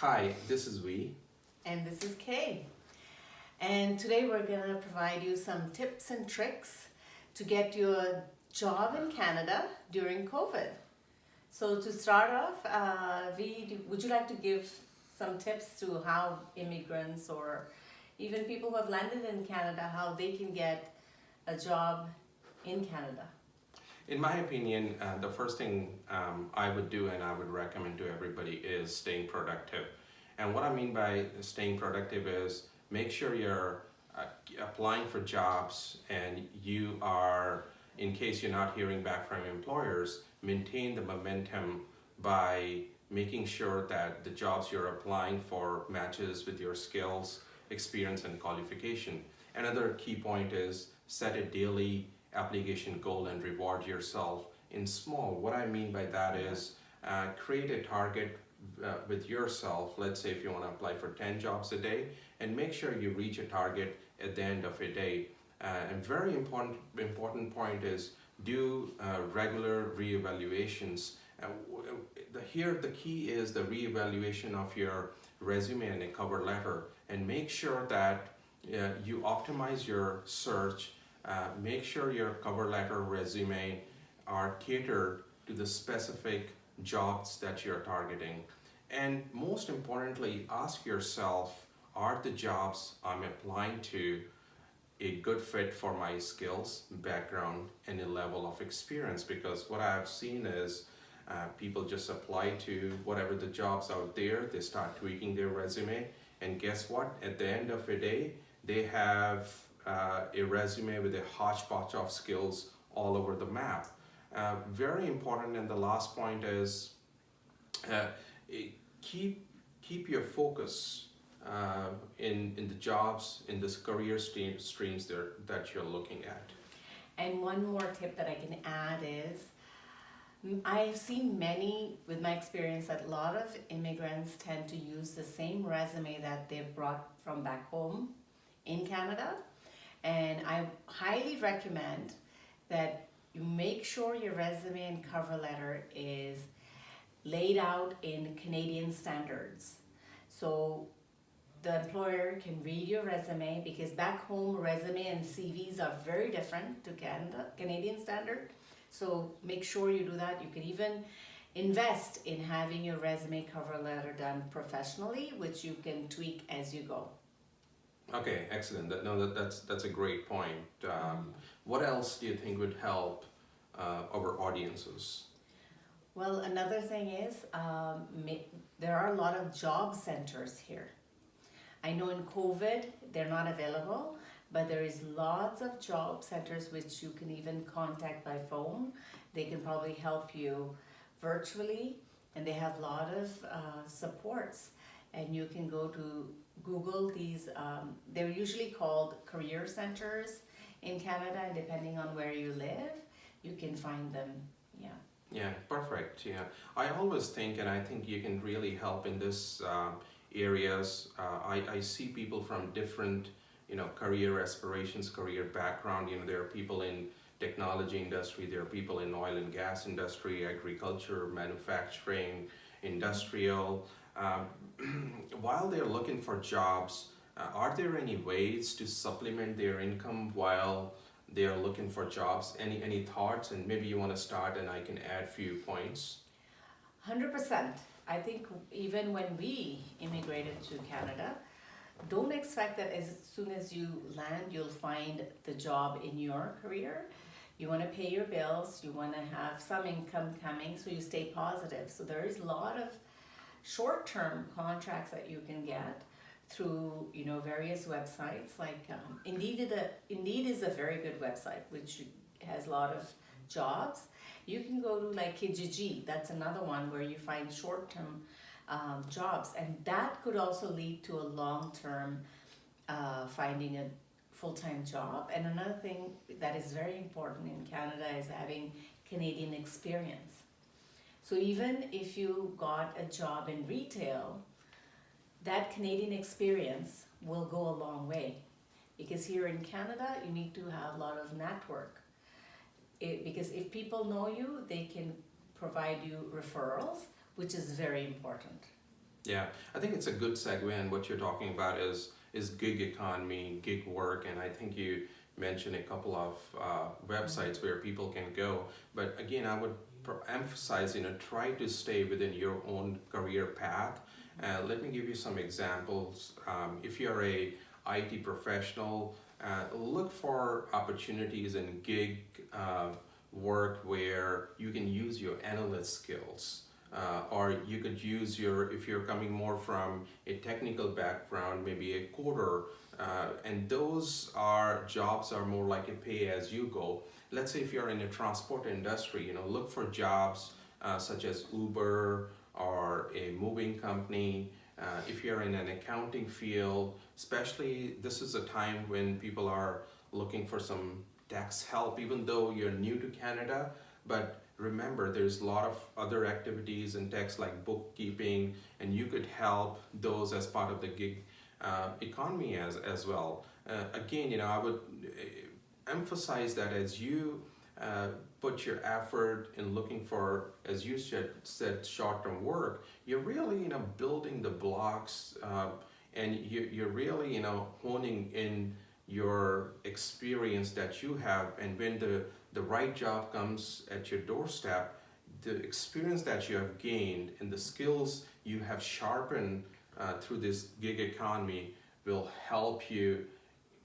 Hi, this is V. And this is Kay. And today we're going to provide you some tips and tricks to get you a job in Canada during COVID. So to start off, would you like to give some tips to how immigrants or even people who have landed in Canada, how they can get a job in Canada? In my opinion, the first thing I would do and I would recommend to everybody is staying productive. And what I mean by staying productive is make sure you're applying for jobs and you are, in case you're not hearing back from employers, maintain the momentum by making sure that the jobs you're applying for matches with your skills, experience, and qualification. Another key point is set a daily application goal and reward yourself in small. What I mean by that is create a target with yourself. Let's say if you want to apply for 10 jobs a day, and make sure you reach a target at the end of a day. And very important point is do regular reevaluations. Here the key is the reevaluation of your resume and a cover letter, and make sure that you optimize your search. Make sure your cover letter, resume are catered to the specific jobs that you're targeting. And most importantly, ask yourself, are the jobs I'm applying to a good fit for my skills, background, and a level of experience? Because what I've seen is people just apply to whatever the jobs out there, they start tweaking their resume, and guess what? At the end of the day, they have a resume with a hodgepodge of skills all over the map. Very important, and the last point is keep your focus in the jobs, in this career streams that you're looking at. And one more tip that I can add is I've seen with my experience, that a lot of immigrants tend to use the same resume that they've brought from back home in Canada. And I highly recommend that you make sure your resume and cover letter is laid out in Canadian standards. So the employer can read your resume, because back home resume and CVs are very different to Canadian standard. So make sure you do that. You can even invest in having your resume cover letter done professionally, which you can tweak as you go. Okay, excellent. That's a great point. What else do you think would help our audiences? Well, another thing is there are a lot of job centers here. I know in COVID they're not available, but there is lots of job centers which you can even contact by phone. They can probably help you virtually, and they have a lot of supports. And you can go to Google these, they're usually called career centers in Canada, and depending on where you live, you can find them. Yeah, perfect. Yeah, I always think, and I think you can really help in this areas. I see people from different, career aspirations, career background. There are people in technology industry, there are people in oil and gas industry, agriculture, manufacturing, industrial. While they're looking for jobs, are there any ways to supplement their income while they're looking for jobs? Any thoughts? And maybe you want to start and I can add few points. 100%. I think even when we immigrated to Canada, don't expect that as soon as you land, you'll find the job in your career. You want to pay your bills, you want to have some income coming, so you stay positive. So there is a lot of short-term contracts that you can get through various websites, like Indeed is a very good website which has a lot of jobs. You can go to like Kijiji, that's another one where you find short-term jobs, and that could also lead to a long-term finding a full-time job. And another thing that is very important in Canada is having Canadian experience. So even if you got a job in retail, that Canadian experience will go a long way, because here in Canada you need to have a lot of network. Because if people know you, they can provide you referrals, which is very important. Yeah, I think it's a good segue, and what you're talking about is gig economy, gig work, and I think you mentioned a couple of websites where people can go. But again, I would emphasize, try to stay within your own career path. Let me give you some examples. If you're a IT professional, look for opportunities in gig work where you can use your analyst skills. Or you could use if you're coming more from a technical background, maybe a coder, and those are jobs are more like a pay as you go. Let's say if you're in a transport industry, look for jobs such as Uber or a moving company. If you're in an accounting field, especially this is a time when people are looking for some tax help, even though you're new to Canada, but remember there's a lot of other activities in tax like bookkeeping, and you could help those as part of the gig economy as well. Again, I would emphasize that as you put your effort in looking for, as you said short-term work, you're really building the blocks, and you're really honing in your experience that you have, and when the right job comes at your doorstep, the experience that you have gained and the skills you have sharpened through this gig economy will help you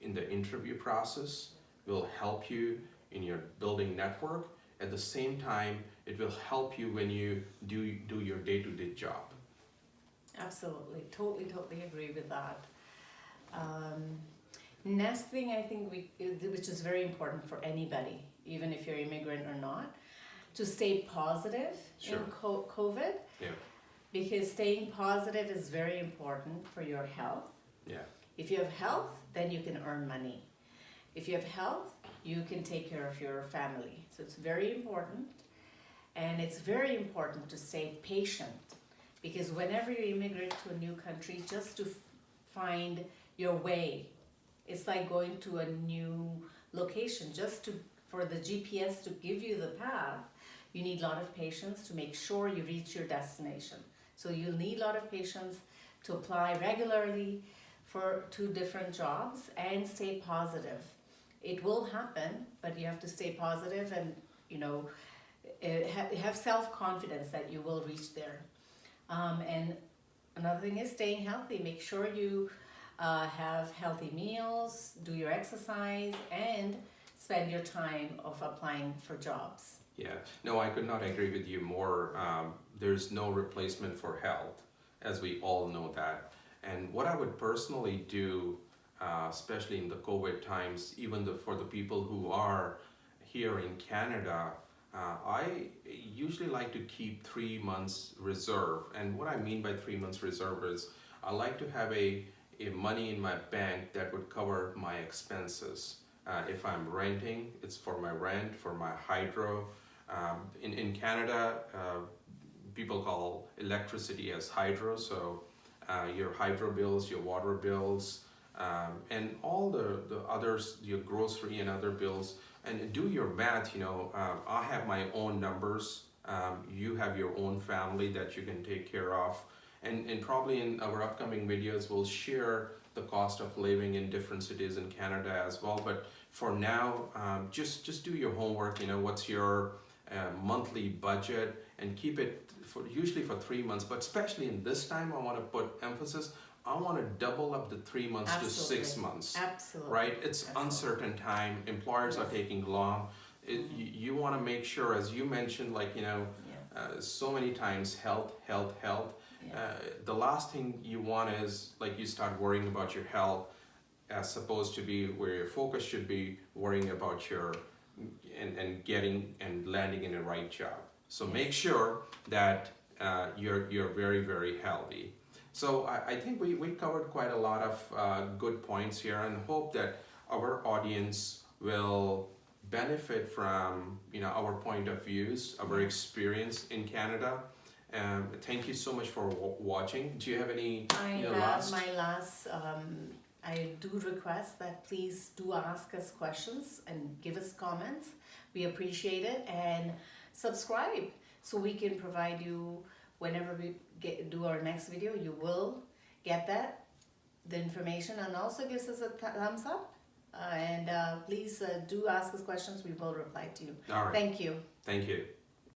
in the interview process, will help you in your building network. At the same time, it will help you when you do your day-to-day job. Absolutely, totally agree with that. Next thing I think which is very important for anybody, even if you're immigrant or not, to stay positive Sure. in COVID, Yeah, because staying positive is very important for your health. yeah, If you have health, then you can earn money. If you have health, you can take care of your family. So it's very important. And it's very important to stay patient, because whenever you immigrate to a new country, just to find your way, it's like going to a new location. For the GPS to give you the path, you need a lot of patience to make sure you reach your destination. So you'll need a lot of patience to apply regularly to different jobs and stay positive. It will happen, but you have to stay positive and have self-confidence that you will reach there. And another thing is staying healthy. Make sure you have healthy meals, do your exercise, and spend your time of applying for jobs. yeah. No, I could not agree with you more. There's no replacement for health, as we all know that. And what I would personally do, especially in the COVID times, even for the people who are here in Canada, I usually like to keep 3 months reserve. And what I mean by 3 months reserve is I like to have a money in my bank that would cover my expenses. If I'm renting, it's for my rent, for my hydro. In Canada, people call electricity as hydro, so your hydro bills, your water bills, and all the others, your grocery and other bills. And do your math, I have my own numbers, you have your own family that you can take care of. And probably in our upcoming videos, we'll share the cost of living in different cities in Canada as well. But for now, just do your homework, what's your monthly budget, and keep it usually for 3 months. But especially in this time, I want to put emphasis, I want to double up the 3 months Absolutely. to 6 months. Absolutely. Right? It's Absolutely. uncertain time. Employers are taking long. You want to make sure, as you mentioned, so many times, health. The last thing you want is you start worrying about your health, as opposed to be where your focus should be worrying about and getting and landing in the right job. So make sure that you're very, very healthy. So I think we covered quite a lot of good points here, and hope that our audience will benefit from our point of views, our experience in Canada. Thank you so much for watching. Do you have any last? I do request that please do ask us questions and give us comments. We appreciate it, and subscribe so we can provide you whenever we do our next video, you will get the information, and also gives us a thumbs up. And please do ask us questions. We will reply to you. All right. Thank you. Thank you.